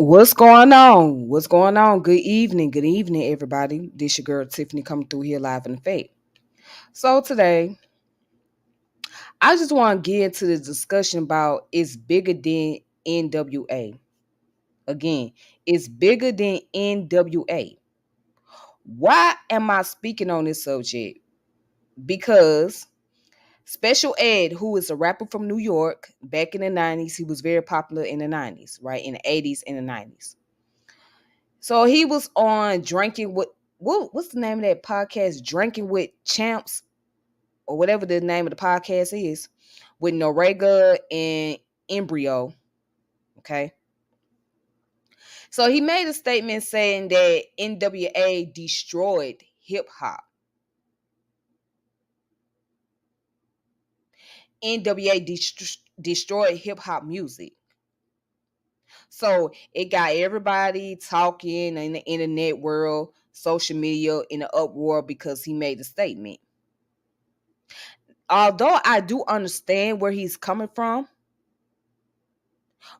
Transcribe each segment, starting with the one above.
What's going on? What's going on? Good evening, everybody. This your girl Tiffany coming through here live in effect. So today, I just want to get into the discussion about it's bigger than NWA. Again, it's bigger than NWA. Why am I speaking on this subject? Because Special Ed, who is a rapper from New York, back in the 90s, he was very popular in the 90s, right? In the 80s and the 90s. So he was on drinking with what's the name of that podcast? Drinking with Champs or whatever the name of the podcast is, with Norega and Embryo. Okay. So he made a statement saying that NWA destroyed hip hop. NWA destroyed hip hop music. So it got everybody talking in the internet world, social media in an uproar because he made a statement. Although I do understand where he's coming from,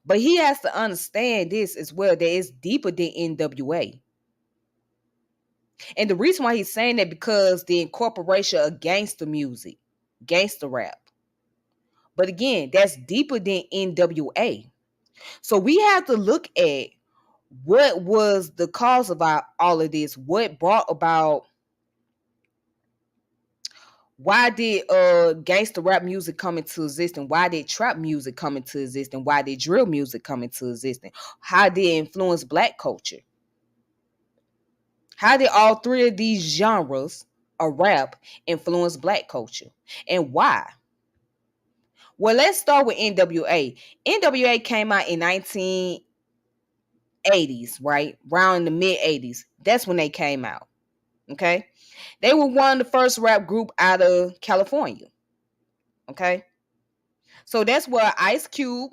but he has to understand this as well, that it's deeper than NWA. And the reason why he's saying that because the incorporation of gangster music, gangster rap. But again, that's deeper than NWA. So we have to look at what was the cause of all of this, what brought about. Why did gangster rap music come into existence? Why did trap music come into existence? Why did drill music come into existence? How did it influence black culture? How did all three of these genres of rap influence black culture? And why? Well, let's start with NWA. NWA came out in 1980s, right? Around the mid 80s. That's when they came out. Okay. They were one of the first rap group out of California. Okay. So that's where Ice Cube,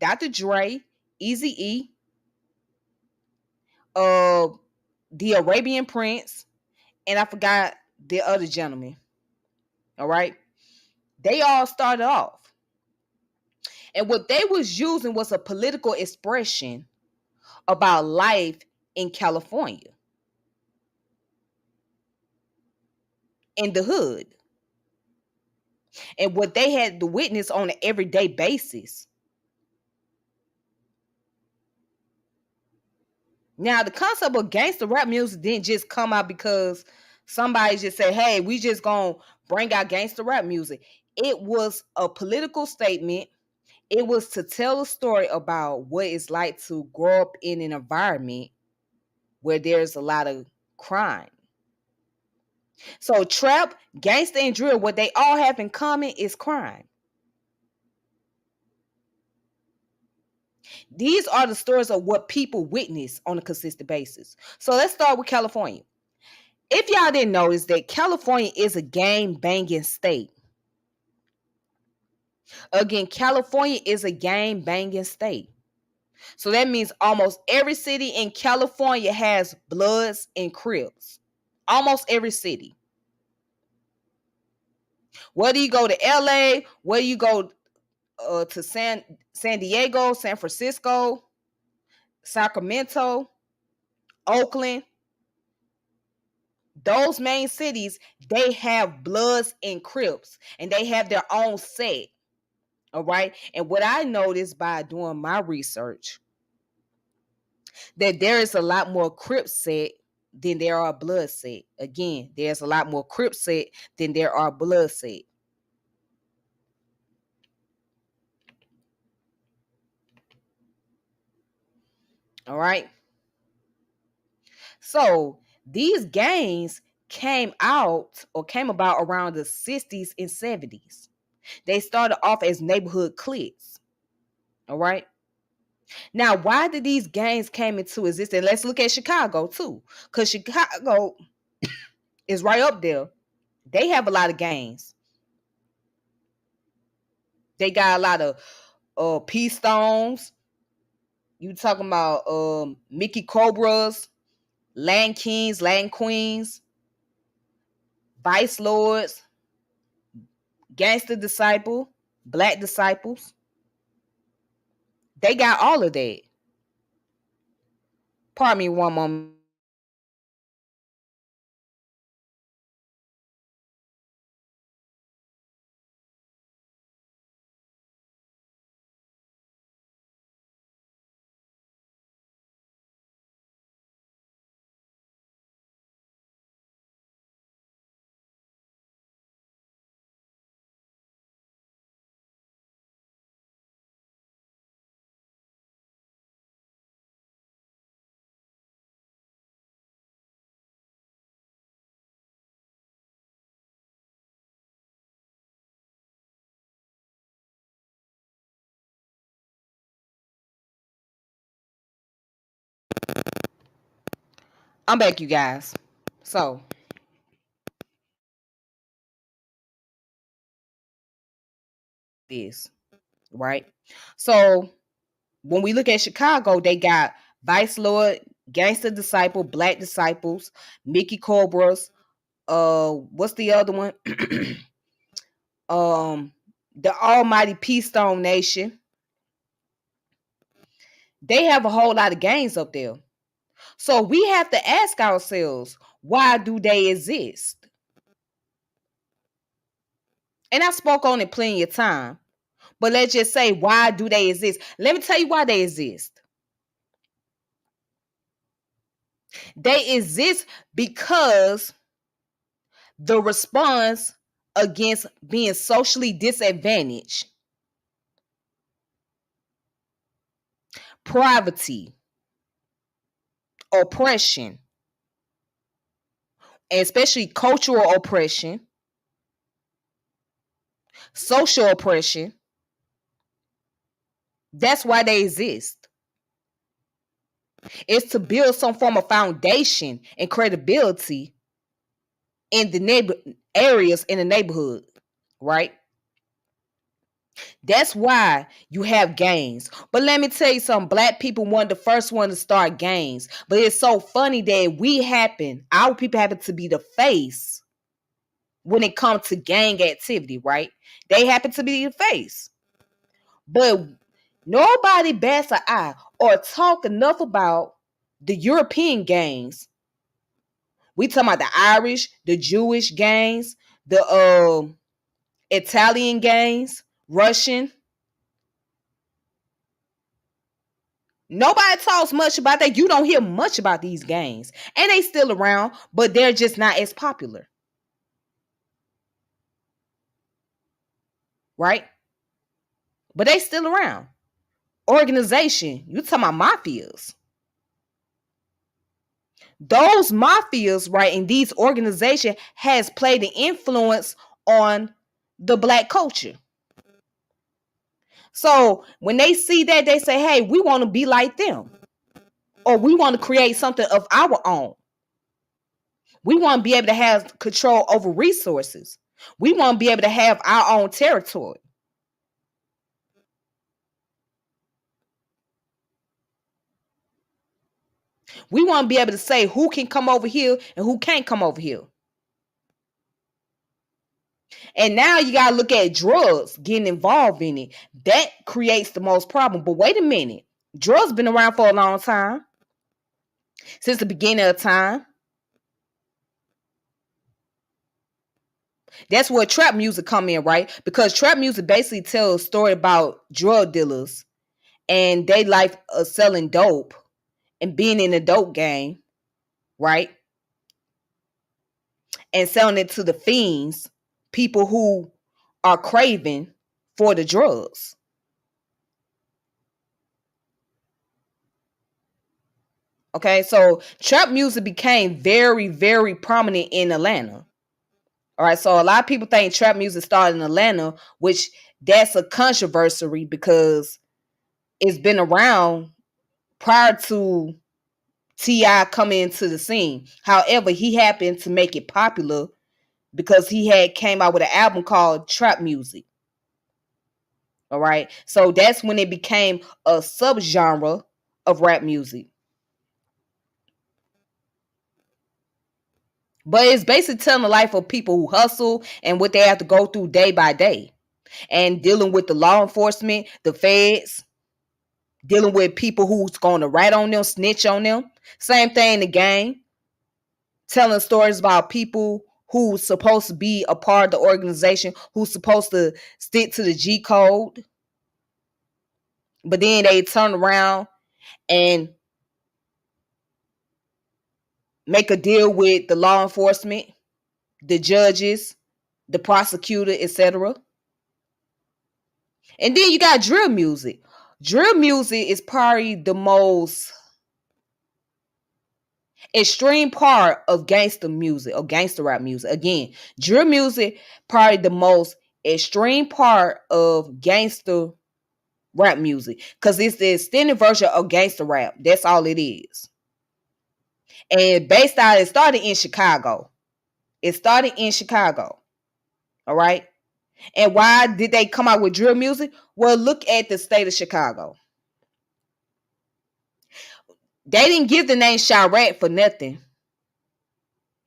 Dr. Dre, Easy E, uh, the Arabian Prince, and I forgot the other gentleman. All right. They all started off. And what they was using was a political expression about life in California, in the hood, and what they had to witness on an everyday basis. Now, the concept of gangster rap music didn't just come out because somebody just said, hey, we just gonna bring out gangster rap music. It was a political statement. It was to tell a story about what it's like to grow up in an environment where there's a lot of crime. So trap, gangster, and drill, what they all have in common is crime. These are the stories of what people witness on a consistent basis. So let's start with California. If y'all didn't notice that California is a gang banging state. Again, California is a gang banging state. So that means almost every city in California has Bloods and Crips. Almost every city. Whether you go to LA, whether you go to San Diego, San Francisco, Sacramento, Oakland, those main cities, they have Bloods and Crips, and they have their own set. All right. And what I noticed by doing my research, that there is a lot more Crip set than there are Blood set. Again, there's a lot more Crip set than there are Blood set. All right. So these gangs came about around the 60s and 70s. They started off as neighborhood cliques. All right. Now, why did these gangs came into existence? Let's look at Chicago too, because Chicago is right up there. They have a lot of gangs. They got a lot of P Stones. You talking about Mickey Cobras, Land Kings, Land Queens, Vice Lords, Gangster Disciple, Black Disciples. They got all of that. Pardon me one moment. I'm back, you guys. So this, right? So when we look at Chicago, they got Vice Lord, Gangsta Disciple, Black Disciples, Mickey Cobras, what's the other one? The Almighty Peace Stone Nation. They have a whole lot of gangs up there. So we have to ask ourselves, why do they exist? And I spoke on it plenty of time. But let's just say, why do they exist? Let me tell you why they exist. They exist because the response against being socially disadvantaged, poverty, oppression, and especially cultural oppression, social oppression, that's why they exist. It's to build some form of foundation and credibility in the neighbor areas in the neighborhood, right? That's why you have gangs. But let me tell you something. Black people weren't the first one to start gangs. But it's so funny that our people happen to be the face when it comes to gang activity, right? They happen to be the face. But nobody bats an eye or talk enough about the European gangs. We talking about the Irish, the Jewish gangs, the Italian gangs, Russian. Nobody talks much about that. You don't hear much about these gangs. And they still around, but they're just not as popular. Right? But they still around. Organization. You talking about mafias. Those mafias, right, in these organizations has played an influence on the black culture. So when they see that, they say, hey, we want to be like them. Or we want to create something of our own. We want to be able to have control over resources. We want to be able to have our own territory. We want to be able to say who can come over here and who can't come over here. And now you got to look at drugs getting involved in it. That creates the most problem. But wait a minute. Drugs been around for a long time. Since the beginning of time. That's where trap music come in, right? Because trap music basically tells a story about drug dealers and they life of selling dope and being in the dope game, right? And selling it to the fiends, people who are craving for the drugs. Okay, so trap music became very, very prominent in Atlanta. All right, so a lot of people think trap music started in Atlanta, which that's a controversy because it's been around prior to T.I. coming into the scene. However, he happened to make it popular because he had came out with an album called Trap Music. All right, so that's when it became a subgenre of rap music. But it's basically telling the life of people who hustle and what they have to go through day by day and dealing with the law enforcement, the feds. dealing with people who's going to rat on them, snitch on them. Same thing in the game, telling stories about people who's supposed to be a part of the organization, who's supposed to stick to the G code, but then they turn around and make a deal with the law enforcement, the judges, the prosecutor, etc. And then you got drill music. Drill music is probably the most extreme part of gangster music or gangster rap music. Again, drill music probably the most extreme part of gangster rap music because it's the extended version of gangster rap. That's all it is. And based out, it started in Chicago. It started in Chicago. All right. And why did they come out with drill music? Well, look at the state of Chicago. They didn't give the name Chirac for nothing.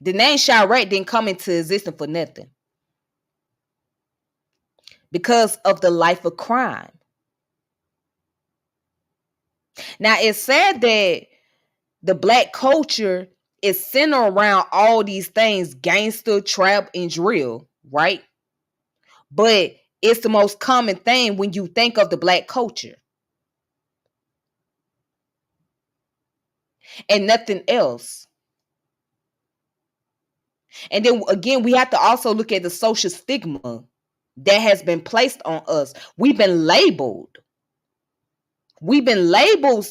The name Chirac didn't come into existence for nothing. Because of the life of crime. Now, it's sad that the black culture is centered around all these things, gangster, trap, and drill, right? But it's the most common thing when you think of the black culture. And nothing else. And then again, we have to also look at the social stigma that has been placed on us. We've been labeled. We've been labeled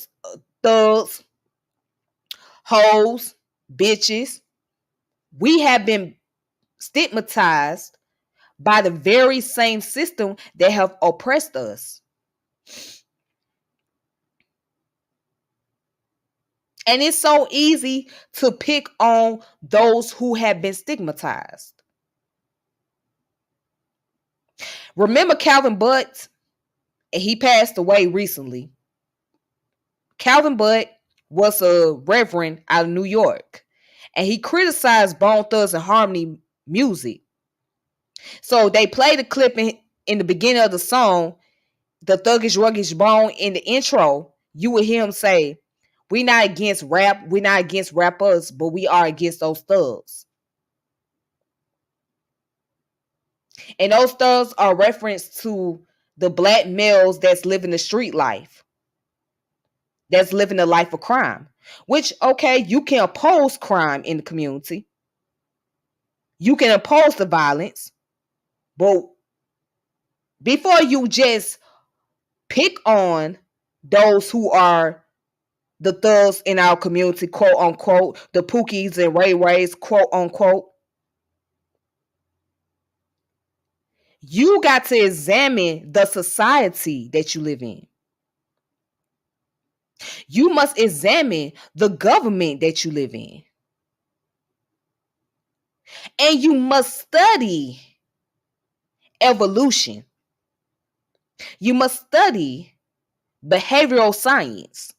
thugs, hoes, bitches. We have been stigmatized by the very same system that have oppressed us. And it's so easy to pick on those who have been stigmatized. Remember Calvin Butt? And he passed away recently. Calvin Butt was a reverend out of New York. And he criticized Bone Thugs and Harmony music. So they played a clip in the beginning of the song, the Thuggish Ruggish Bone, in the intro. You would hear him say, "We not against rap, we not against rappers, but we are against those thugs." And those thugs are reference to the black males that's living the street life, that's living the life of crime. Which, okay, you can oppose crime in the community. You can oppose the violence. But before you just pick on those who are the thugs in our community, quote unquote, the Pookies and Ray Rays, quote unquote, you got to examine the society that you live in. You must examine the government that you live in. And you must study evolution. You must study behavioral science.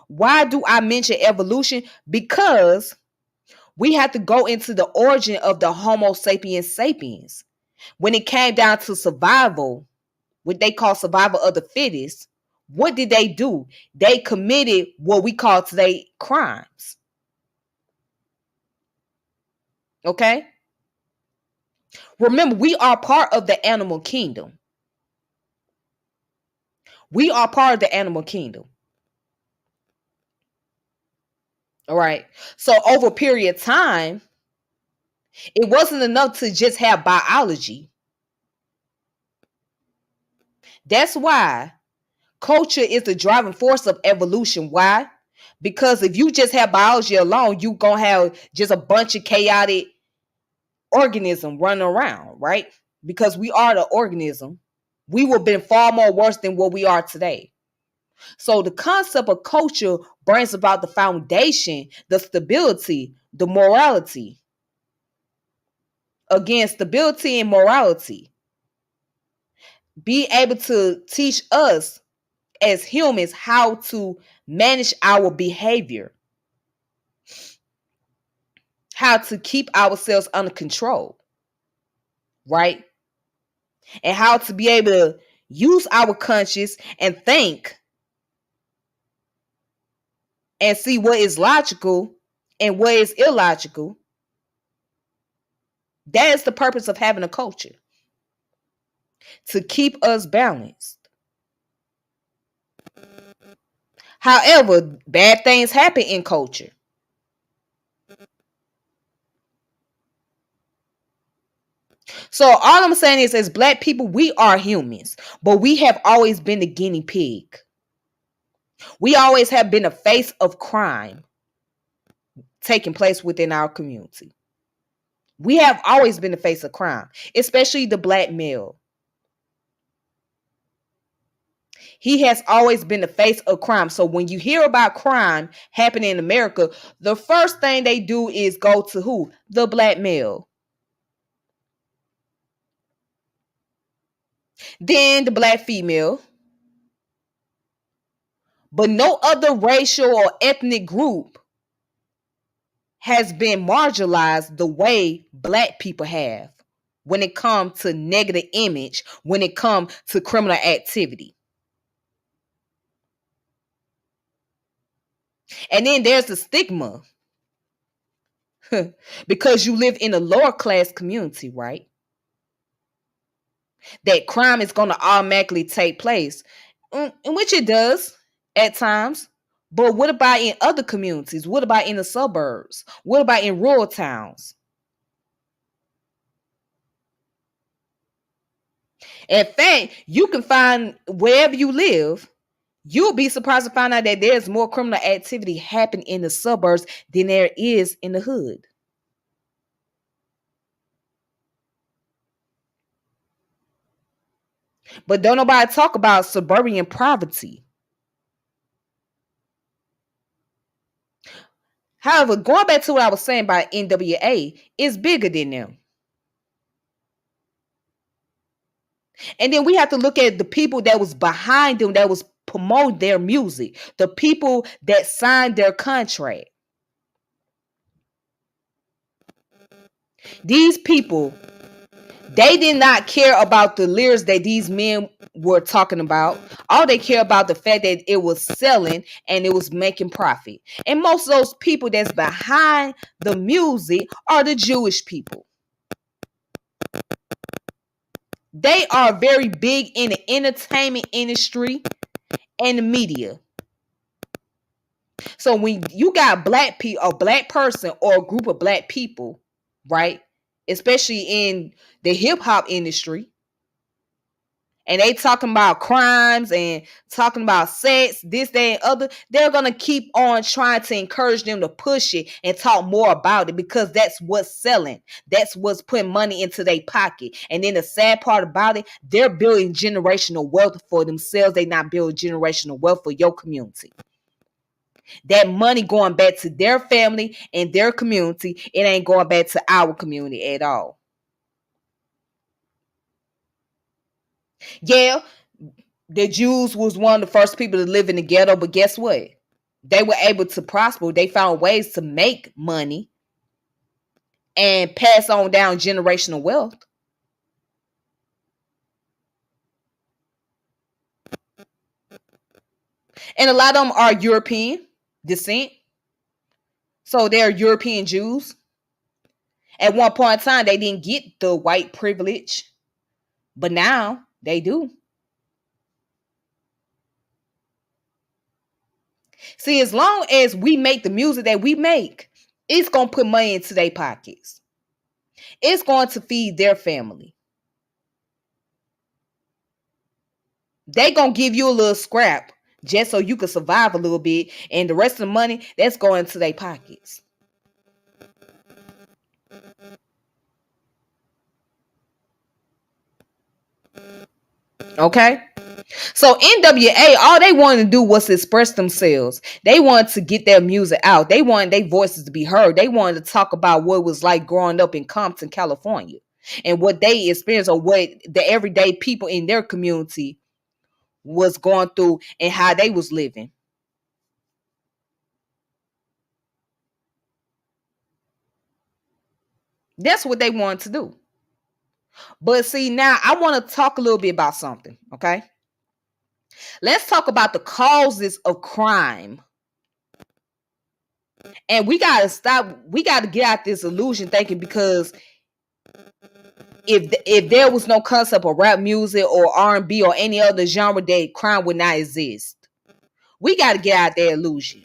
Why do I mention evolution? Because we have to go into the origin of the Homo sapiens sapiens. When it came down to survival, what they call survival of the fittest, what did they do? They committed what we call today crimes. Okay? Remember, we are part of the animal kingdom. We are part of the animal kingdom. All right. So over a period of time, it wasn't enough to just have biology. That's why culture is the driving force of evolution. Why? Because if you just have biology alone, you're going to have just a bunch of chaotic organism running around, right? Because we are the organism. We would have been far more worse than what we are today. So the concept of culture brings about the foundation, the stability, the morality. Again, stability and morality. Be able to teach us as humans how to manage our behavior, how to keep ourselves under control, right? And how to be able to use our conscience and think and see what is logical and what is illogical. That is the purpose of having a culture, to keep us balanced. However, bad things happen in culture. So all I'm saying is, as black people, we are humans, but we have always been the guinea pig. We always have been the face of crime taking place within our community. We have always been the face of crime, especially the black male. He has always been the face of crime. So when you hear about crime happening in America, the first thing they do is go to who? The black male. Then the black female. But no other racial or ethnic group has been marginalized the way black people have when it comes to negative image, when it comes to criminal activity. And then there's the stigma because you live in a lower class community, right? That crime is going to automatically take place, in which it does at times. But what about in other communities? What about in the suburbs? What about in rural towns? In fact, you can find wherever you live, you'll be surprised to find out that there's more criminal activity happening in the suburbs than there is in the hood. But don't nobody talk about suburban poverty. However, going back to what I was saying about NWA, it's bigger than them. And then we have to look at the people that was behind them, that was promoting their music, the people that signed their contract. These people, they did not care about the lyrics that these men were talking about. All they care about the fact that it was selling and it was making profit. And most of those people that's behind the music are the Jewish people. They are very big in the entertainment industry and the media. So when you got black people, a black person or a group of black people, right? Especially in the hip hop industry, and they talking about crimes and talking about sex, this, that, and other, they're gonna keep on trying to encourage them to push it and talk more about it because that's what's selling. That's what's putting money into their pocket. And then the sad part about it, they're building generational wealth for themselves. They not building generational wealth for your community. That money going back to their family and their community. It ain't going back to our community at all. Yeah, the Jews was one of the first people to live in the ghetto, but guess what? They were able to prosper. They found ways to make money and pass on down generational wealth. And a lot of them are European descent. So they're European Jews. At one point in time, they didn't get the white privilege, but now they do. See, as long as we make the music that we make, it's going to put money into their pockets. It's going to feed their family. They going to give you a little scrap just so you can survive a little bit. And the rest of the money, that's going into their pockets. Okay? So NWA, all they wanted to do was express themselves. They wanted to get their music out. They wanted their voices to be heard. They wanted to talk about what it was like growing up in Compton, California, and what they experienced, or what the everyday people in their community was going through and how they was living. That's what they wanted to do. But see, now I want to talk a little bit about something, okay? Let's talk about the causes of crime And we gotta stop. We gotta get out this illusion thinking because if there was no concept of rap music or R&B or any other genre, that crime would not exist. We gotta get out that illusion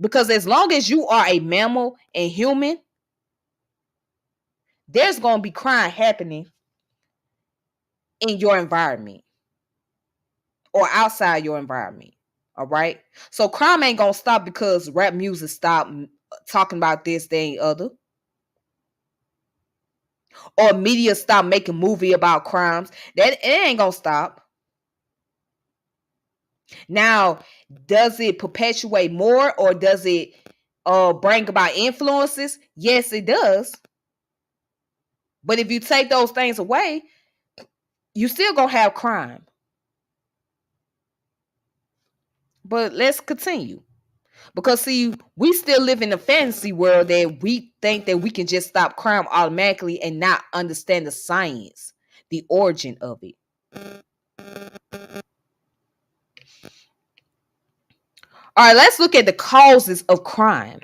because as long as you are a mammal and human, there's gonna be crime happening in your environment or outside your environment. All right. So crime ain't gonna stop because rap music stopped talking about this, that, and other. Or media stop making movie about crimes. That it ain't gonna stop. Now, does it perpetuate more or does it bring about influences? Yes, it does. But if you take those things away, you still gonna have crime. But let's continue. Because see, we still live in a fantasy world that we think that we can just stop crime automatically and not understand the science, the origin of it. All right, let's look at the causes of crime.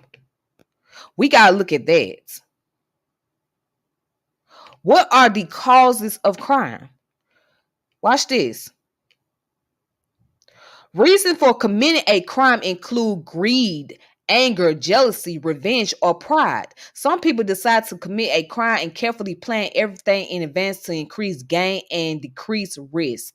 We got to look at that. What are the causes of crime? Watch this. Reason for committing a crime include greed, anger, jealousy, revenge, or pride. Some people decide to commit a crime and carefully plan everything in advance to increase gain and decrease risk.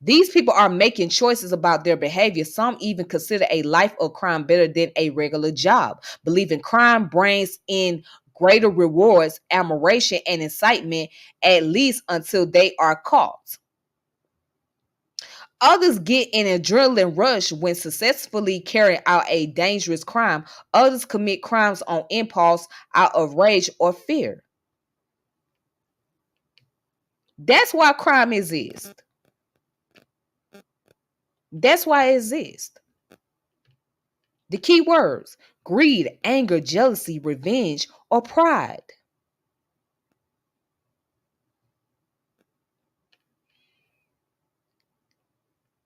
These people are making choices about their behavior. Some even consider a life of crime better than a regular job, believing crime brings in greater rewards, admiration, and excitement, at least until they are caught. Others get an adrenaline rush when successfully carrying out a dangerous crime. Others commit crimes on impulse out of rage or fear. That's why crime exists. That's why it exists. The key words: greed, anger, jealousy, revenge, or pride.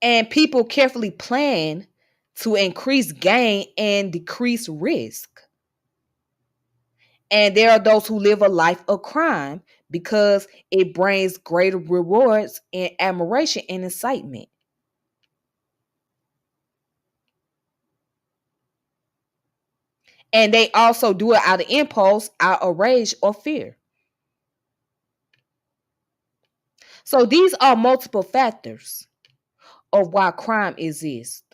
And people carefully plan to increase gain and decrease risk. And there are those who live a life of crime because it brings greater rewards and admiration and excitement. And they also do it out of impulse, out of rage or fear. So these are multiple factors of why crime exists.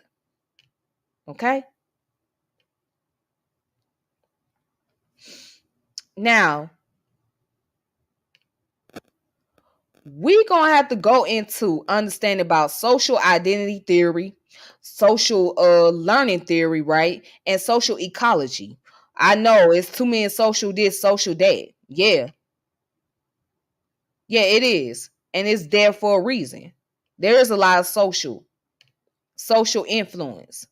Okay? Now, we gonna have to go into understanding about social identity theory, social learning theory, right? And social ecology. I know it's too many social this, social that. Yeah. Yeah, it is. And it's there for a reason. There is a lot of social influence.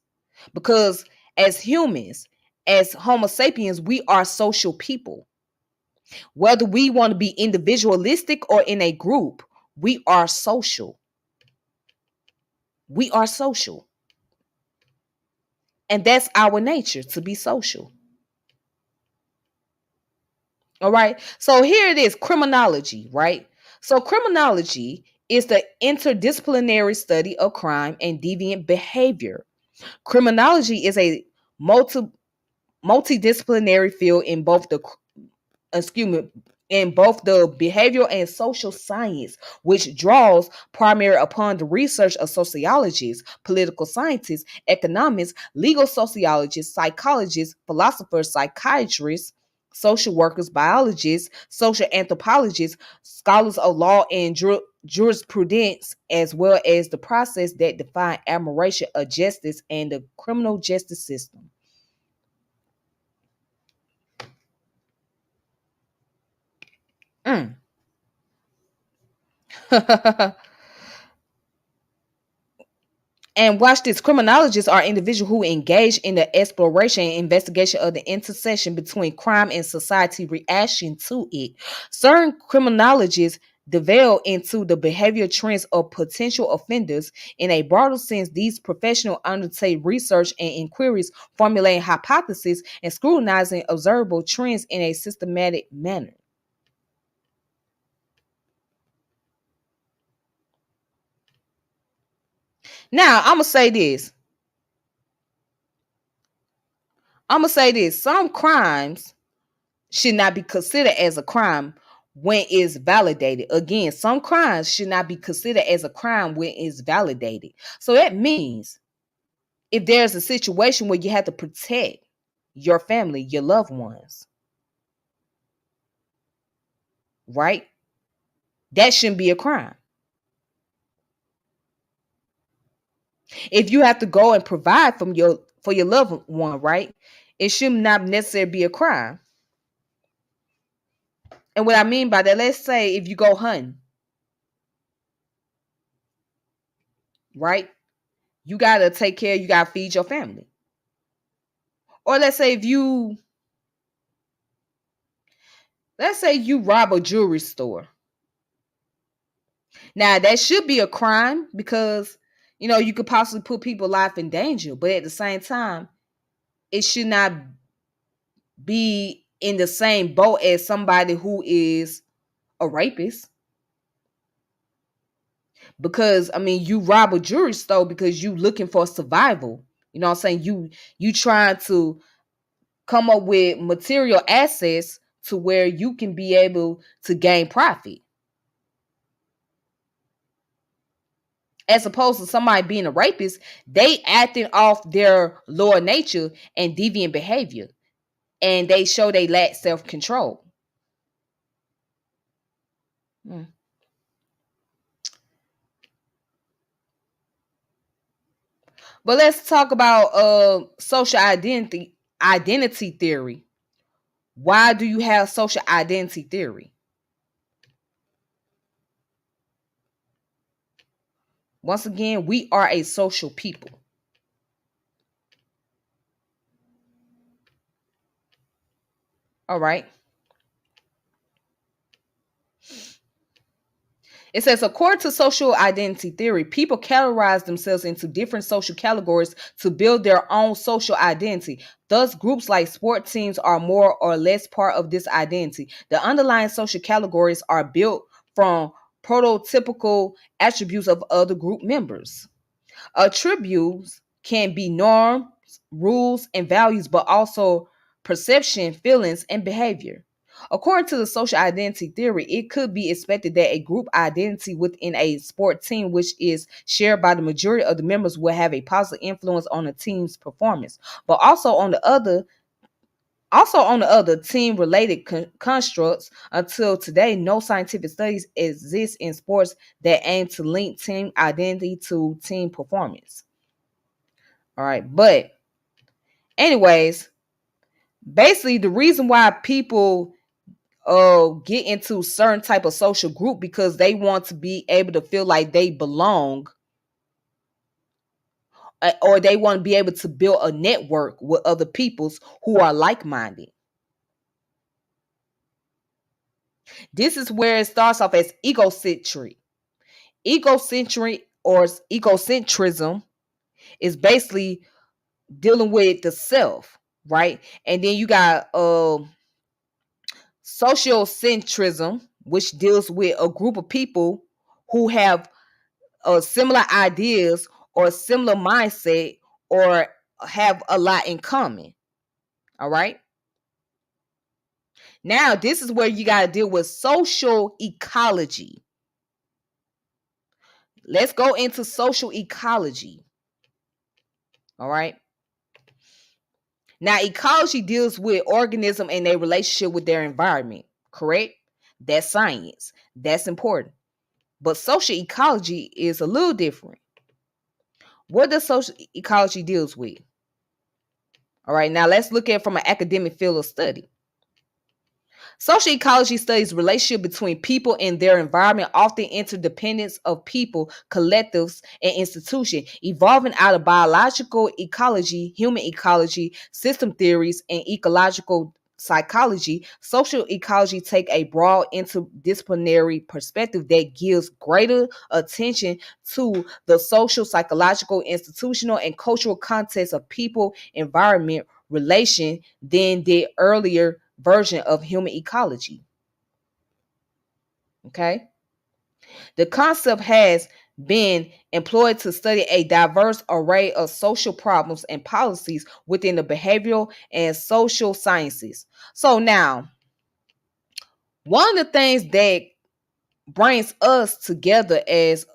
Because as humans, as Homo sapiens, we are social people. Whether we want to be individualistic or in a group, we are social. We are social. And that's our nature, to be social. All right. So here it is, criminology, right? So criminology is the interdisciplinary study of crime and deviant behavior. Criminology is a multidisciplinary field in both the excuse me, in both the behavioral and social science, which draws primarily upon the research of sociologists, political scientists, economists, legal sociologists, psychologists, philosophers, psychiatrists, social workers, biologists, social anthropologists, scholars of law and jurisprudence, as well as the process that define admiration of justice and the criminal justice system. Mm. And watch this, criminologists are individuals who engage in the exploration and investigation of the intersection between crime and society reaction to it. Certain criminologists delve into the behavior trends of potential offenders. In a broader sense, these professionals undertake research and inquiries, formulating hypotheses and scrutinizing observable trends in a systematic manner. Now, I'm gonna say this. I'm gonna say this. Some crimes should not be considered as a crime when it's validated. Again, some crimes should not be considered as a crime when it's validated. So that means if there's a situation where you have to protect your family, your loved ones, right? That shouldn't be a crime. If you have to go and provide for your loved one, right? It should not necessarily be a crime. And what I mean by that, let's say if you go hunting, right? You gotta take care, you gotta feed your family. Or let's say you rob a jewelry store. Now that should be a crime because you could possibly put people's life in danger, but at the same time, it should not be in the same boat as somebody who is a rapist. Because you rob a jewelry store because you looking for survival. You know what I'm saying? You trying to come up with material assets to where you can be able to gain profit. As opposed to somebody being a rapist, they acting off their lower nature and deviant behavior. And they show they lack self-control. Hmm. But let's talk about social identity theory. Why do you have social identity theory? Once again, we are a social people. All right. It says, according to social identity theory, people categorize themselves into different social categories to build their own social identity. Thus, groups like sport teams are more or less part of this identity. The underlying social categories are built from prototypical attributes of other group members. Attributes can be norms, rules, and values, but also perception, feelings, and behavior. According to the social identity theory, it could be expected that a group identity within a sport team, which is shared by the majority of the members, will have a positive influence on the team's performance. But also on the other team-related constructs, until today, no scientific studies exist in sports that aim to link team identity to team performance. All right, but anyways, basically the reason why people get into certain type of social group because they want to be able to feel like they belong, or they want to be able to build a network with other peoples who are like-minded. This is where it starts off as egocentric. Egocentric or egocentrism is basically dealing with the self, right? And then you got sociocentrism, which deals with a group of people who have similar ideas or similar mindset or have a lot in common. All right. Now, this is where you got to deal with social ecology. Let's go into social ecology. All right. Now, ecology deals with organism and their relationship with their environment. Correct? That's science. That's important. But social ecology is a little different. What does social ecology deals with? All right, now let's look at it from an academic field of study. Social ecology studies relationship between people and their environment, often interdependence of people, collectives, and institutions, evolving out of biological ecology, human ecology, system theories, and ecological psychology, social ecology take a broad interdisciplinary perspective that gives greater attention to the social, psychological, institutional, and cultural context of people, environment, relation than the earlier version of human ecology. Okay. The concept has been employed to study a diverse array of social problems and policies within the behavioral and social sciences. So now, one of the things that brings us together as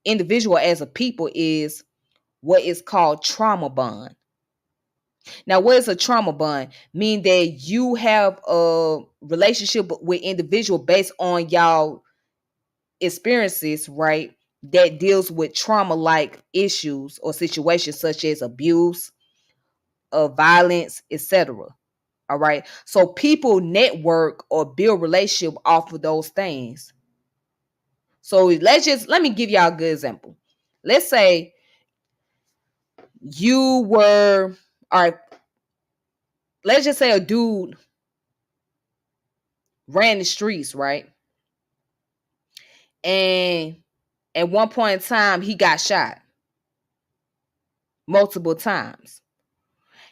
individual, as a people, is what is called trauma bond. Now, what is a trauma bond? Mean that you have a relationship with individual based on y'all experiences, right? That deals with trauma like issues or situations such as abuse, violence, etc. All right. So people network or build relationship off of those things. So let me give y'all a good example. Let's say you were, all right, let's just say a dude ran the streets, right? And at one point in time, he got shot multiple times.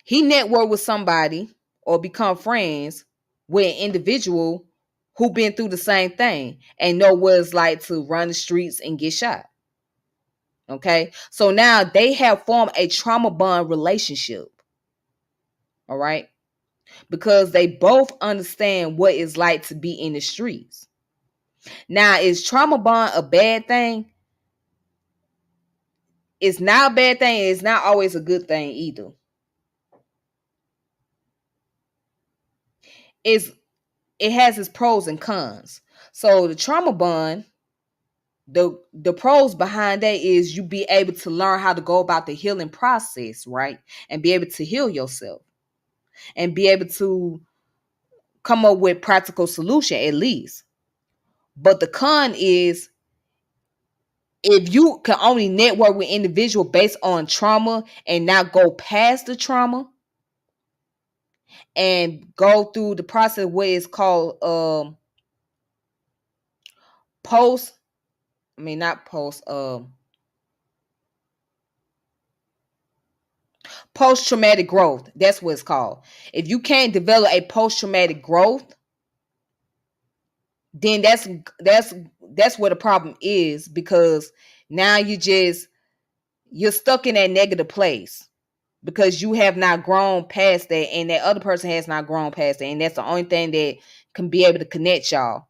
He networked with somebody or become friends with an individual who been through the same thing and know what it's like to run the streets and get shot. Okay. So now they have formed a trauma bond relationship. All right. Because they both understand what it's like to be in the streets. Now, is trauma bond a bad thing? It's not a bad thing. It's not always a good thing either. It's it has its pros and cons. So the trauma bond, the pros behind that is you be able to learn how to go about the healing process, right? And be able to heal yourself and be able to come up with practical solution at least. But the con is if you can only network with individual based on trauma and not go past the trauma and go through the process what is called post I mean not post post traumatic growth. That's what it's called. If you can't develop a post traumatic growth, then that's where the problem is, because now you're stuck in that negative place because you have not grown past that and that other person has not grown past that, and that's the only thing that can be able to connect y'all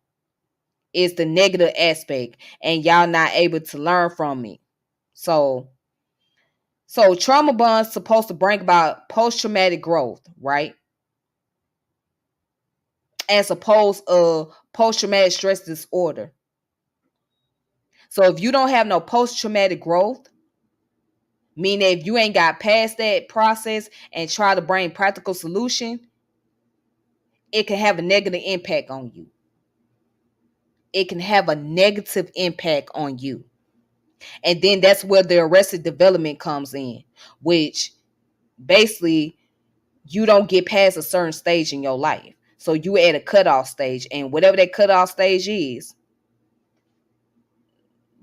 is the negative aspect, and y'all not able to learn from it. So trauma bonds supposed to bring about post-traumatic growth, right? As opposed to post-traumatic stress disorder. So if you don't have no post-traumatic growth, meaning if you ain't got past that process and try to bring practical solution, it can have a negative impact on you. It can have a negative impact on you. And then that's where the arrested development comes in, which basically you don't get past a certain stage in your life. So you at a cutoff stage, and whatever that cutoff stage is,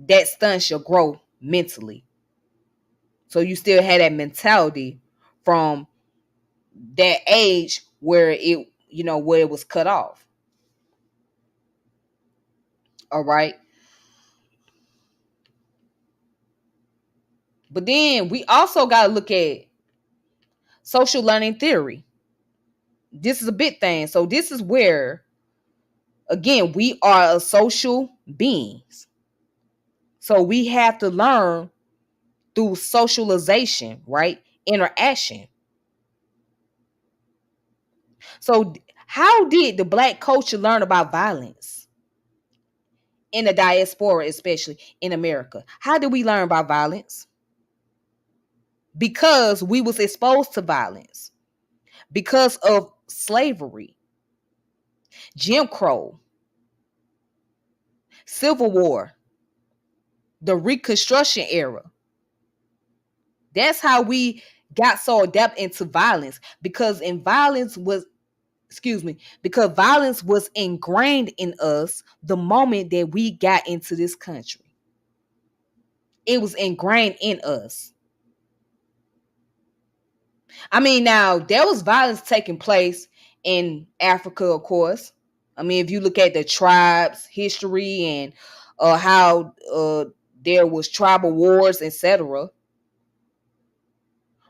that stunts your growth mentally. So you still had that mentality from that age where where it was cut off. All right. But then we also got to look at social learning theory. This is a big thing. So this is where, again, we are a social beings. So we have to learn through socialization, right? Interaction. So how did the black culture learn about violence in the diaspora, especially in America? How did we learn about violence? Because we was exposed to violence because of slavery, Jim Crow, Civil War, the Reconstruction era. That's how we got so adept into violence, because in violence was excuse me, because violence was ingrained in us the moment that we got into this country. It was ingrained in us. I mean, now there was violence taking place in Africa, of course. I mean, if you look at the tribes history and how there was tribal wars, etc.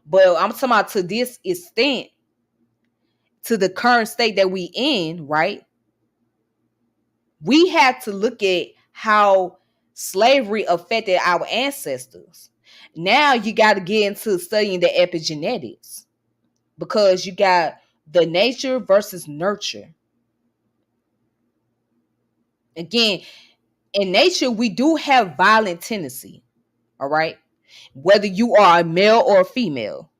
But I'm talking about to this extent, to the current state that we in, right? We have to look at how slavery affected our ancestors. Now you got to get into studying the epigenetics, because you got the nature versus nurture. Again, in nature, we do have violent tendency, all right? Whether you are a male or a female,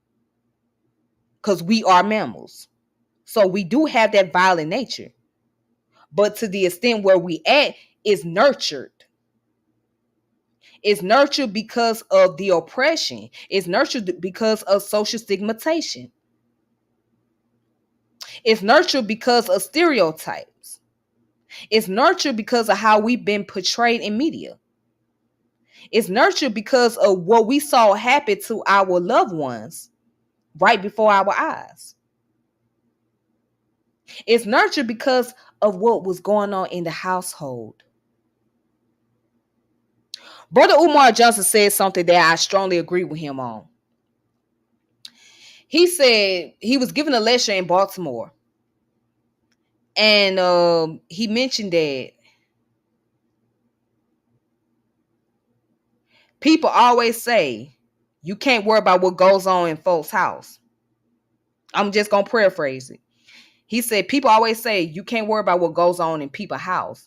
because we are mammals. So we do have that violent nature. But to the extent where we at is nurtured. It's nurtured because of the oppression. It's nurtured because of social stigmatization. It's nurtured because of stereotypes. It's nurtured because of how we've been portrayed in media. It's nurtured because of what we saw happen to our loved ones right before our eyes. It's nurtured because of what was going on in the household. Brother Umar Johnson said something that I strongly agree with him on. He said he was giving a lecture in Baltimore, and he mentioned that people always say you can't worry about what goes on in folks' house. I'm just gonna paraphrase it. He said people always say you can't worry about what goes on in people's house.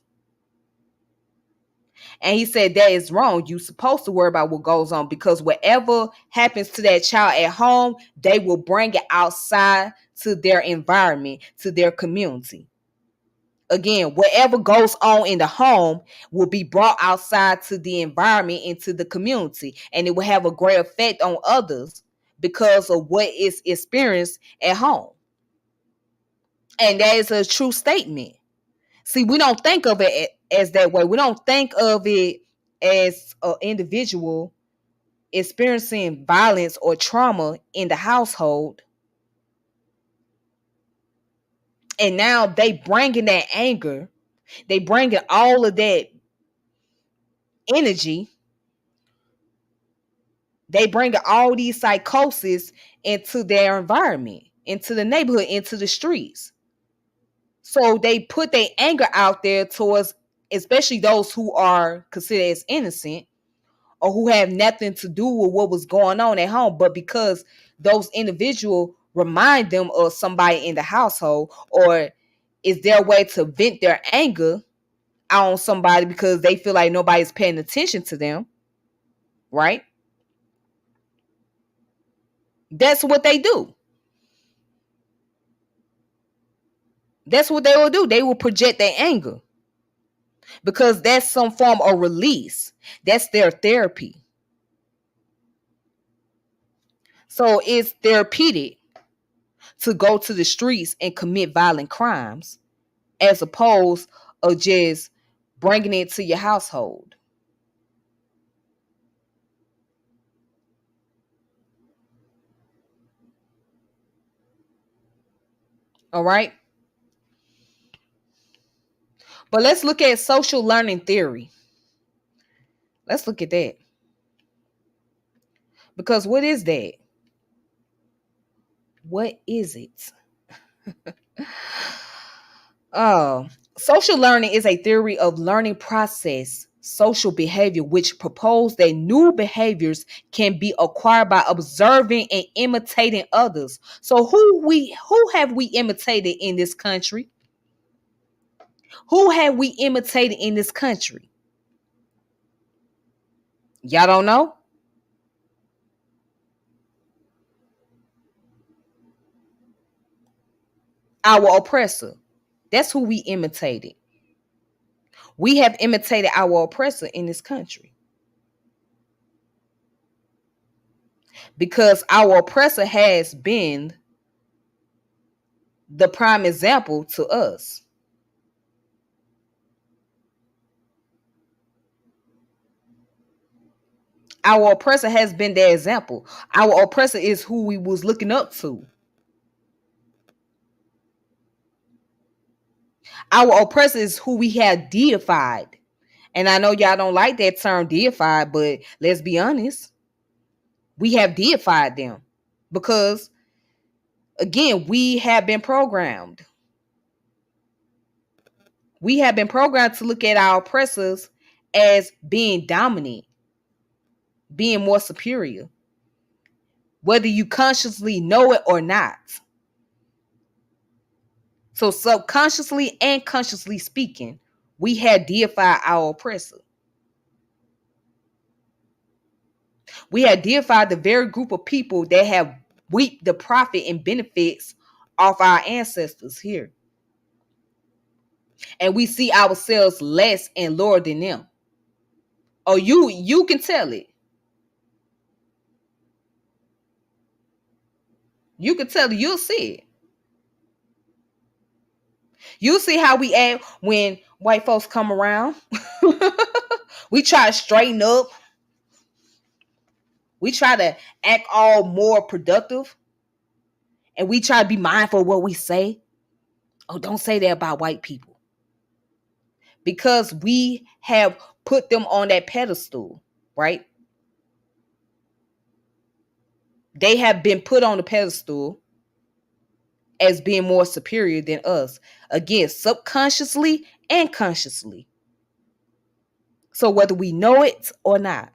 And he said that is wrong. You're supposed to worry about what goes on, because whatever happens to that child at home, they will bring it outside to their environment, to their community. Again, whatever goes on in the home will be brought outside to the environment, into the community, and it will have a great effect on others because of what is experienced at home. And that is a true statement. See, we don't think of it as that way. We don't think of it as an individual experiencing violence or trauma in the household, and now they bringing that anger, they bringing all of that energy, they bringing all these psychosis into their environment, into the neighborhood, into the streets. So they put their anger out there towards, especially those who are considered as innocent, or who have nothing to do with what was going on at home, but because those individuals remind them of somebody in the household, or is their way to vent their anger out on somebody because they feel like nobody's paying attention to them, right? That's what they do. That's what they will do. They will project their anger because that's some form of release. That's their therapy. So it's therapeutic to go to the streets and commit violent crimes, as opposed of just bringing it to your household. All right. But let's look at social learning theory. Let's look at that. Because what is that? What is it? Oh, social learning is a theory of learning process, social behavior, which propose that new behaviors can be acquired by observing and imitating others. So who have we imitated in this country? Who have we imitated in this country? Y'all don't know? Our oppressor. That's who we imitated. We have imitated our oppressor in this country, because our oppressor has been the prime example to us. Our oppressor has been their example. Our oppressor is who we was looking up to. Our oppressor is who we have deified. And I know y'all don't like that term deified, but let's be honest. We have deified them because, again, we have been programmed. We have been programmed to look at our oppressors as being dominant, being more superior, whether you consciously know it or not. So, subconsciously and consciously speaking, we have deified our oppressor. We have deified the very group of people that have reaped the profit and benefits of our ancestors here. And we see ourselves less and lower than them. Oh, you can tell it. You can tell it. You'll see it. You'll see how we act when white folks come around. We try to straighten up. We try to act all more productive. And we try to be mindful of what we say. Oh, don't say that about white people. Because we have put them on that pedestal, right? They have been put on the pedestal as being more superior than us. Again, subconsciously and consciously. So whether we know it or not.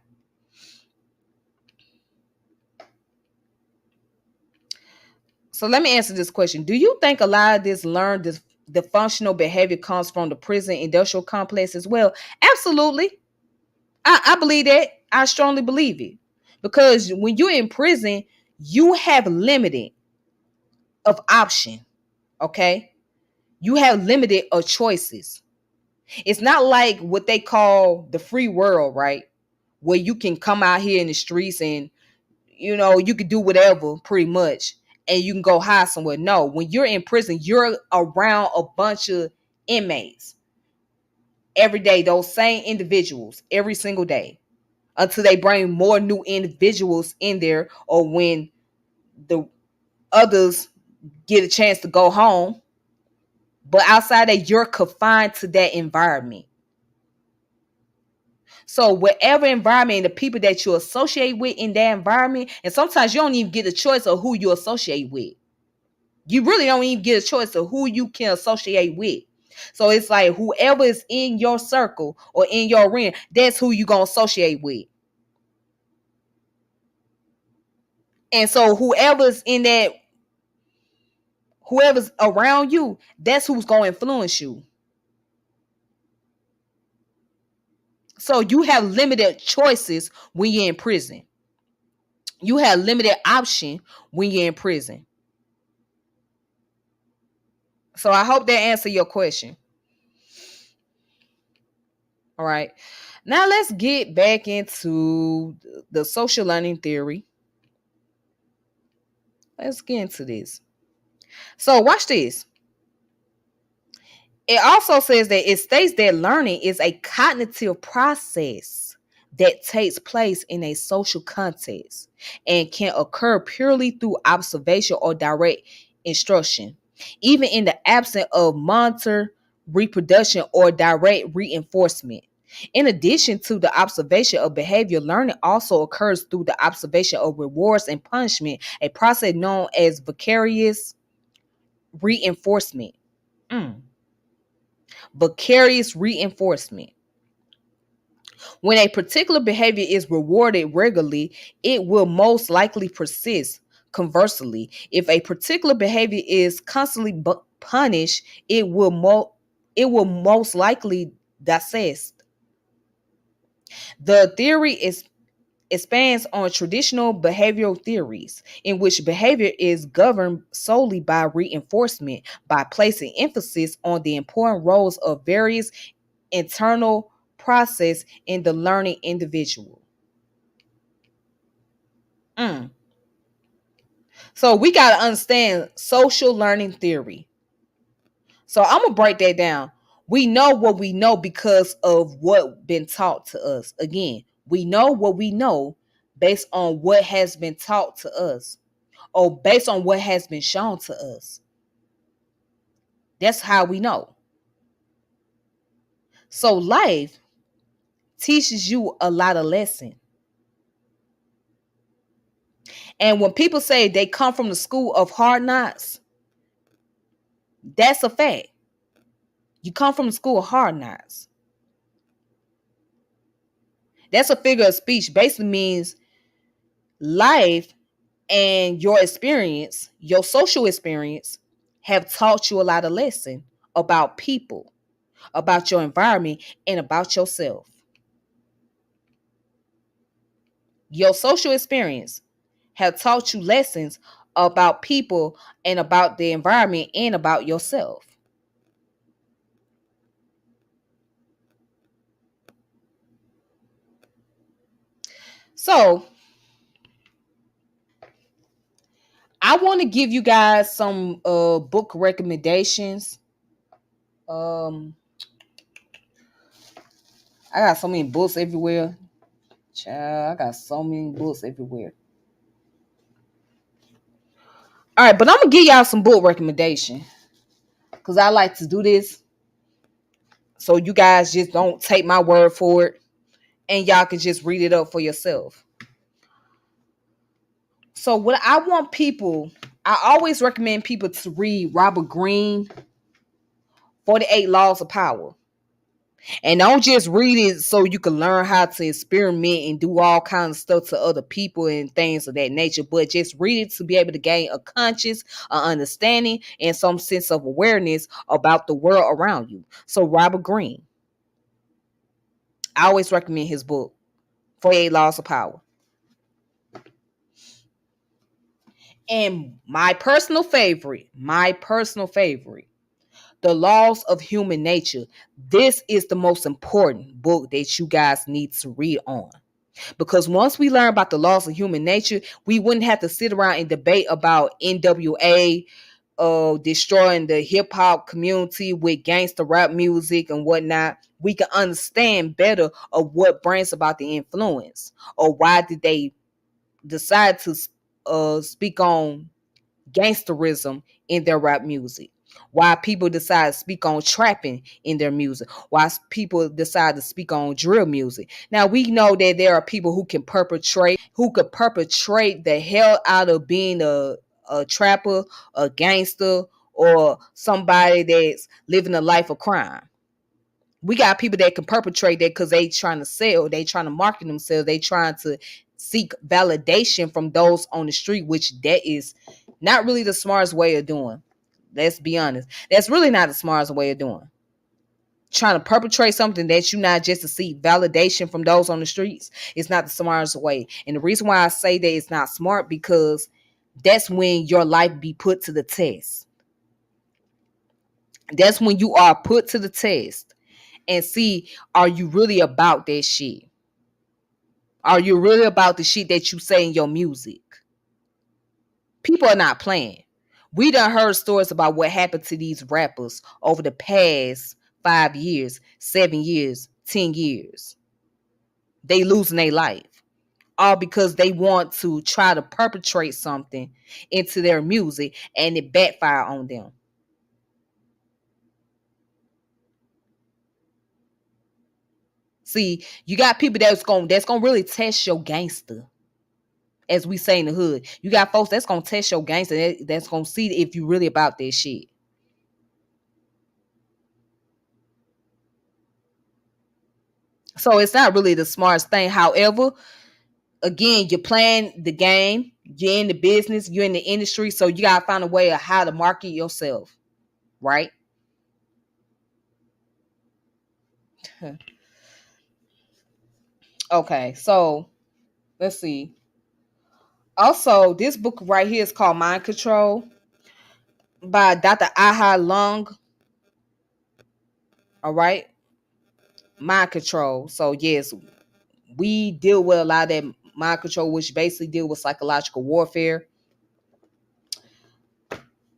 So let me answer this question. Do you think a lot of this the functional behavior comes from the prison industrial complex as well? Absolutely. I believe that. I strongly believe it. Because when you're in prison, you have limited of option. Okay? You have limited of choices. It's not like what they call the free world, right? Where you can come out here in the streets and you could do whatever pretty much and you can go hide somewhere. No, when you're in prison, you're around a bunch of inmates every day, those same individuals every single day until they bring more new individuals in there or when the others get a chance to go home. But outside that, you're confined to that environment. So whatever environment, the people that you associate with in that environment, and sometimes you don't even get a choice of who you associate with. You really don't even get a choice of who you can associate with. So it's like whoever is in your circle or in your ring, that's who you gonna associate with. And so whoever's around you, that's who's gonna influence you. So you have limited choices when you're in prison. You have limited option when you're in prison. So I hope that answered your question. All right. Now let's get back into the social learning theory. Let's get into this. So watch this. It also says that it states that learning is a cognitive process that takes place in a social context and can occur purely through observation or direct instruction, even in the absence of monitor reproduction or direct reinforcement. In addition to the observation of behavior, learning also occurs through the observation of rewards and punishment, a process known as vicarious reinforcement. Mm. Vicarious reinforcement. When a particular behavior is rewarded regularly, it will most likely persist. Conversely, if a particular behavior is constantly punished, it will most likely desist. The theory is expands on traditional behavioral theories in which behavior is governed solely by reinforcement by placing emphasis on the important roles of various internal process in the learning individual. Mm. So we got to understand social learning theory. So I'm going to break that down. We know what we know because of what been taught to us. Again, we know what we know based on what has been taught to us or based on what has been shown to us. That's how we know. So life teaches you a lot of lessons. And when people say they come from the school of hard knocks, that's a fact. You come from the school of hard knocks. That's a figure of speech. Basically means life and your experience, your social experience, have taught you a lot of lessons about people, about your environment, and about yourself. Your social experience have taught you lessons about people and about the environment and about yourself. So I want to give you guys some book recommendations. Um, I got so many books everywhere. Child, I got so many books everywhere. All right, but I'm gonna give y'all some book recommendation because I like to do this, so you guys just don't take my word for it, and y'all can just read it up for yourself. So what I want people, I always recommend people to read Robert Greene, 48 Laws of Power. And don't just read it so you can learn how to experiment and do all kinds of stuff to other people and things of that nature, but just read it to be able to gain a conscious understanding and some sense of awareness about the world around you. So Robert Greene, I always recommend his book, 48 Laws of Power. And my personal favorite, The Laws of Human Nature. This is the most important book that you guys need to read on. Because once we learn about the laws of human nature, we wouldn't have to sit around and debate about NWA destroying the hip hop community with gangster rap music and whatnot. We can understand better of what brings about the influence, or why did they decide to speak on gangsterism in their rap music. Why people decide to speak on trapping in their music. Why people decide to speak on drill music. Now we know that there are people who could perpetrate the hell out of being a trapper, a gangster, or somebody that's living a life of crime. We got people that can perpetrate that because they trying to sell, they trying to market themselves, they trying to seek validation from those on the street, which that is not really the smartest way of doing. Let's be honest. That's really not the smartest way of doing. Trying to perpetrate something that you not just to seek validation from those on the streets. It's not the smartest way. And the reason why I say that it's not smart, because that's when your life be put to the test. That's when you are put to the test and see, are you really about that shit? Are you really about the shit that you say in your music? People are not playing. We done heard stories about what happened to these rappers over the past 5 years, 7 years, 10 years. They losing their life. All because they want to try to perpetrate something into their music and it backfire on them. See, you got people that's gonna really test your gangster, as we say in the hood. You got folks that's gonna test your gangster, that's gonna see if you really about this shit. So it's not really the smartest thing. However, again, you're playing the game, you're in the business, you're in the industry, so you gotta find a way of how to market yourself, right? Okay, so let's see. Also, this book right here is called Mind Control by Dr. Aha Lung. All right, mind control. So yes, we deal with a lot of that mind control, which basically deal with psychological warfare.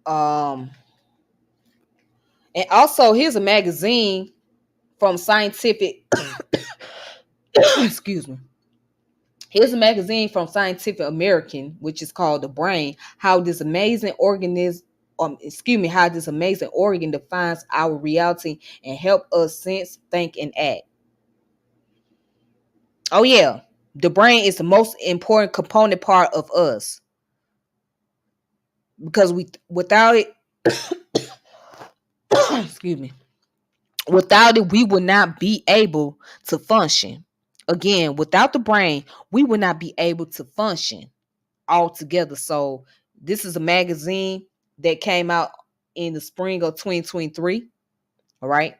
Um, and also here's a magazine from Scientific. Excuse me. Here's a magazine from Scientific American, which is called The Brain, how this amazing organism, how this amazing organ defines our reality and help us sense, think, and act. Oh yeah, the brain is the most important component part of us because we without it, excuse me, without it, we would not be able to function. Again, without the brain, we would not be able to function altogether. So this is a magazine that came out in the spring of 2023. All right.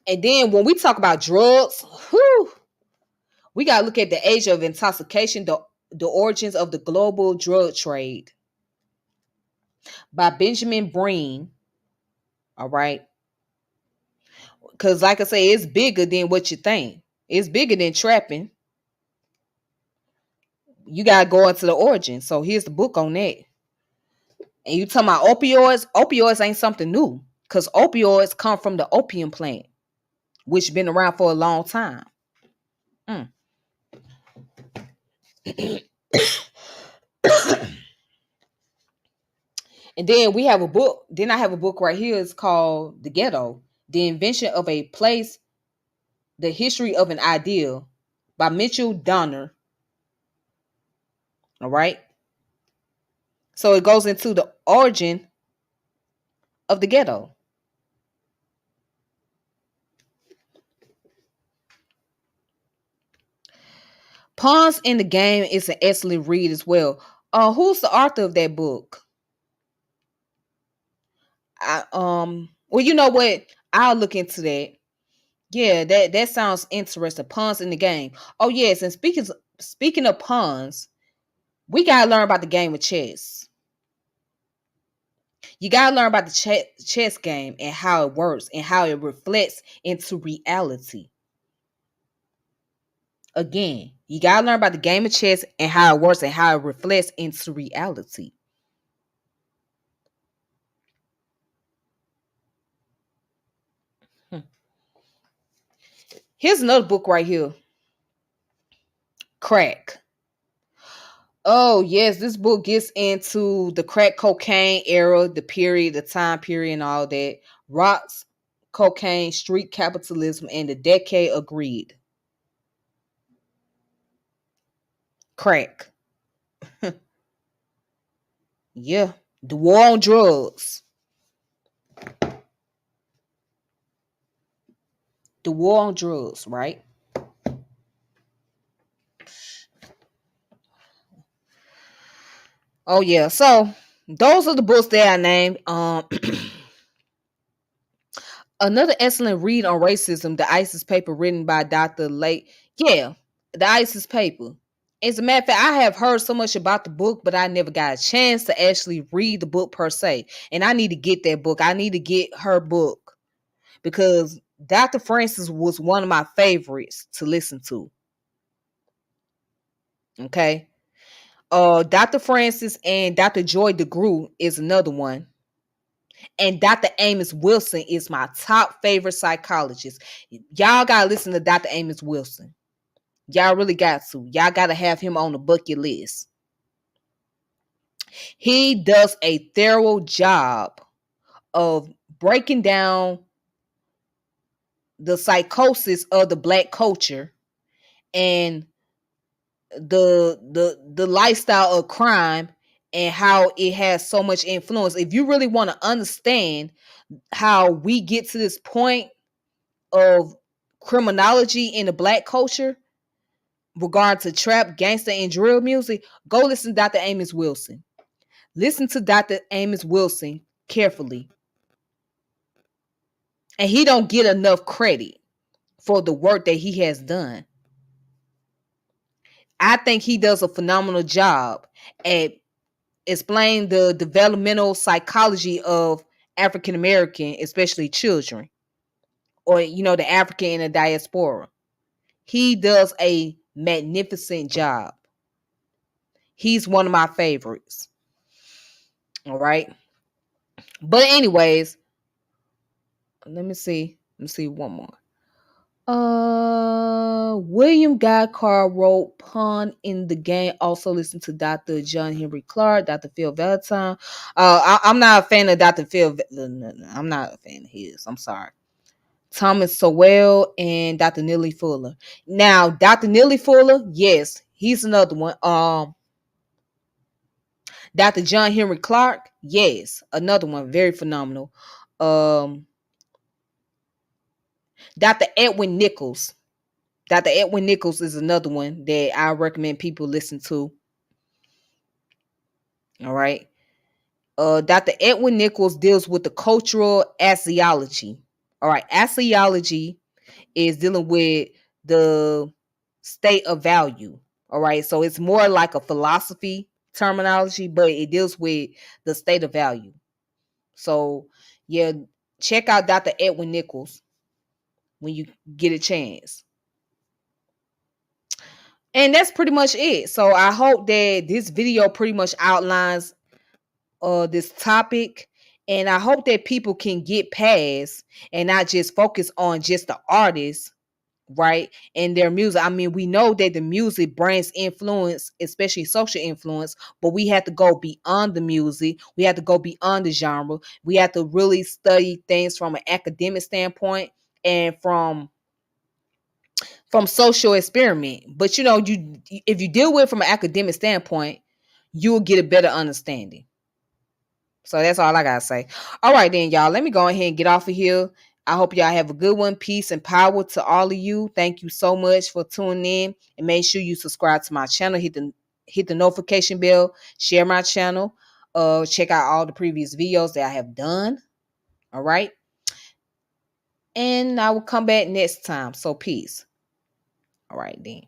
And then when we talk about drugs, whew, we gotta look at the age of intoxication, the origins of the global drug trade by Benjamin Breen. All right. Because like I say, it's bigger than what you think. It's bigger than trapping. You gotta go into the origin. So here's the book on that. And you talking about opioids? Opioids ain't something new. Because opioids come from the opium plant, which been around for a long time. Mm. And then we have a book. Then I have a book right here. It's called The Ghetto: The Invention of a Place, The History of an Ideal by Mitchell Donner. All right. So it goes into the origin of the ghetto. Pawns in the Game is an excellent read as well. Who's the author of that book? Well, you know what? I'll look into that. Yeah, that sounds interesting. Pawns in the Game. Oh yes, and speaking of pawns, we gotta learn about the game of chess. You gotta learn about the chess game and how it works and how it reflects into reality. Again, you gotta learn about the game of chess and how it works and how it reflects into reality. Hmm. Here's another book right here. Crack. Oh yes, this book gets into the crack cocaine era, the period, the time period, and all that. Rocks, cocaine, street capitalism, and the decade of greed. Crack. Yeah. The war on drugs. The war on drugs, right? Oh yeah. So those are the books that I named. Another excellent read on racism, the ISIS paper written by Dr. Lake. Yeah, the ISIS paper. As a matter of fact, I have heard so much about the book, but I never got a chance to actually read the book per se. And I need to get that book. I need to get her book because Dr. Francis was one of my favorites to listen to. Okay. Dr. Francis and Dr. Joy DeGruy is another one. And Dr. Amos Wilson is my top favorite psychologist. Y'all gotta listen to Dr. Amos Wilson. Y'all really got to. Y'all gotta have him on the bucket list. He does a thorough job of breaking down the psychosis of the black culture and the lifestyle of crime and how it has so much influence. If you really want to understand how we get to this point of criminology in the black culture regard to trap, gangster, and drill music, go listen to Dr. Amos Wilson. Listen to Dr. Amos Wilson carefully. And he don't get enough credit for the work that he has done. I think he does a phenomenal job at explaining the developmental psychology of African American, especially children, or the African in the diaspora. He does a magnificent job. He's one of my favorites. All right. But anyways, let me see. Let me see one more. William Guy Carr wrote Pun in the Game. Also listen to Dr. John Henry Clark, Dr. Phil Valentine. I'm not a fan of Dr. Phil. No, I'm not a fan of his. I'm sorry. Thomas Sowell and Dr. Neely Fuller. Now, Dr. Neely Fuller, yes, he's another one. Dr. John Henry Clark, yes, another one, very phenomenal. Dr. Edwin Nichols. Dr. Edwin Nichols is another one that I recommend people listen to. All right. Dr. Edwin Nichols deals with the cultural axiology. All right. Axiology is dealing with the state of value. All right. So it's more like a philosophy terminology, but it deals with the state of value. So, yeah, check out Dr. Edwin Nichols when you get a chance. And that's pretty much it. So I hope that this video pretty much outlines this topic, and I hope that people can get past and not just focus on just the artist, right, and their music. I mean, we know that the music brings influence, especially social influence, but we have to go beyond the music. We have to go beyond the genre. We have to really study things from an academic standpoint and from social experiment. But you know, you if you deal with it from an academic standpoint, you'll get a better understanding. So that's all I gotta say. All right, then, y'all. Let me go ahead and get off of here. I hope y'all have a good one. Peace and power to all of you. Thank you so much for tuning in, and make sure you subscribe to my channel. Hit the notification bell. Share my channel. Check out all the previous videos that I have done. All right, and I will come back next time. So peace. All right, then.